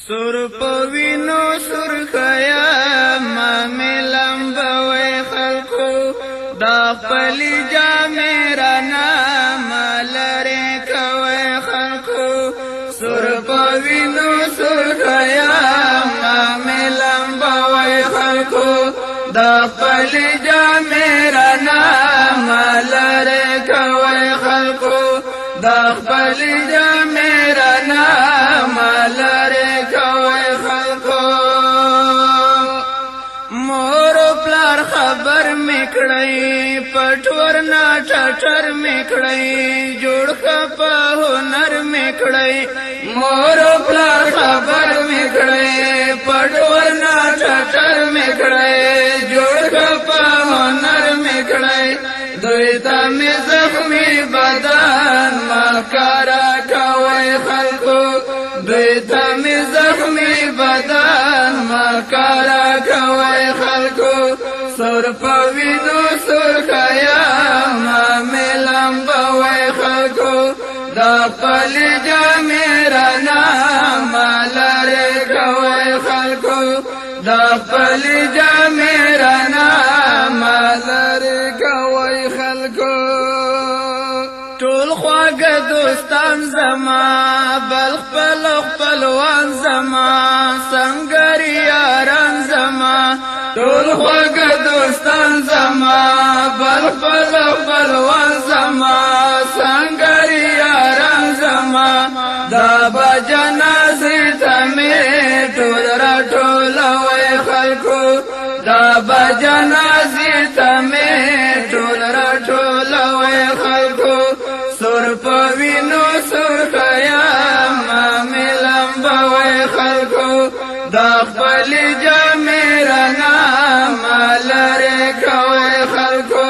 سر پوینو سر خیا مامی لمبوی خلقو دا خپلی جامی رانا مالری کوی خلقو سر پوینو سر خیا مامی لمبوی خلقو دا خپلی جامی رانا مالری کوی خلقو دا خپلی جامی رانا مالری خبر میکړی پټور نا ټټر میکړی جوړ خپه هنر میکړی مور پلار خبر میکړی پټور نا ټټر میکړی جوړ خپه هنر میکړی دوی ته می زخمی بدن مکارا کوي خلکو دوی ته می زخمی بدن مکارا کوي خلکو سر پوینو سر خیا مامی لمبوی خلقو دا پلی جامی رانا مالاری کوی خلقو دا پلی جامی رانا مالاری کوی خلقو ټول خواږ دوستان زما بل خپل خپلوان زما سنگری یاران زما ټول خواږ دوستان زما بل خپل خپلوان زما سنگری یاران زما دا بجنازې ته مې ټول راټولوئ خلکو دا بجنازې ته مې ټول راټولوئ خلکو سر په وینو سر خیا مامی لمبوئ خلکو دا خپلې جامې رانا مالری کوي خلکو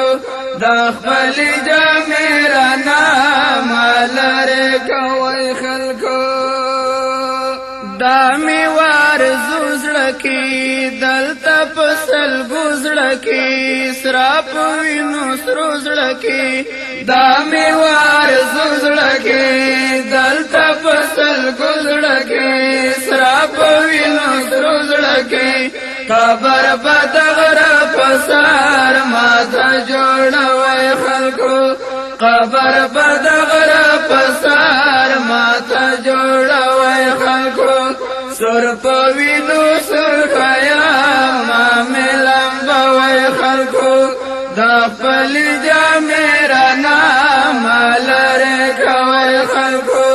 دا خپلې جامې رانا مالری کوي خلکو دا می وارزو زړه کې دلته په سلګو زړه کې سرا په وینو سرو زړه کې دا می وارزو زړه کې دلته په سلګو زړه کې سرا په وینو سرو زړه کې قبر بدغر پسار ماتا جوړوي خلکو قبر بدغر پسار ماتا جوړوي خلکو سر پوینو سر خیا مامی لمبوي خلکو دا خپلی جامی رانا مالری کوي خلکو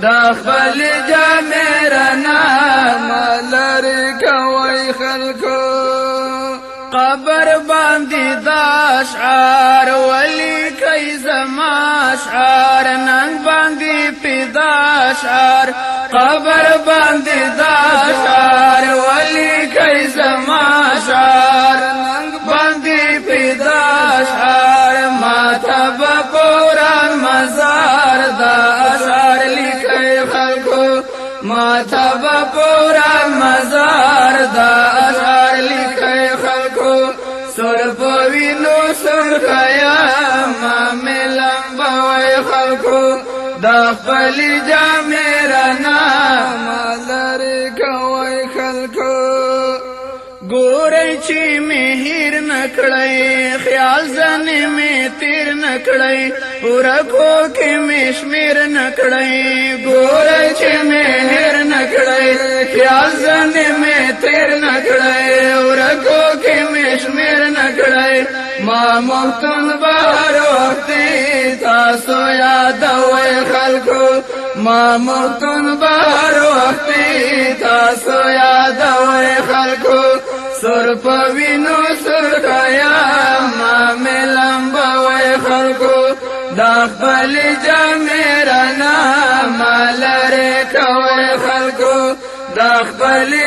دا خپلی جامی رانا مالری کوي خلکو قبر باندې دا اشعار ولی کای زما اشعار نن باندې پیدا اشعار قبر باندې دا اشعار ولی کای زما اشعار نن باندې پیدا اشعار ماته بپوران مزار دا اشعار لیکي خلکو ماته بپوران مزار دا اشعار لیکي خلکو سر پوینو سر خیا مامی لمبوی خلکو دا خپلی جامی رانا مالری کوي خلکو ګورئ چې مې هیر نکړی خیال ځنې مې تیر نکړی ورکو کې مې شمیر نکړی ګورئ چې مې هیر نکړی خیال ځنې مې تیر نکړی ورکو کې مې شمیر نکړی ما مختون بهر وختي تاسو یادوئ خلکو ما مختون بهر وختي تاسو یادوئ خلکو سر پوینو سر خیا مامی لمبوئ خلکو دا خپلی جامی رانا مالری کوي خلکو دا خپلی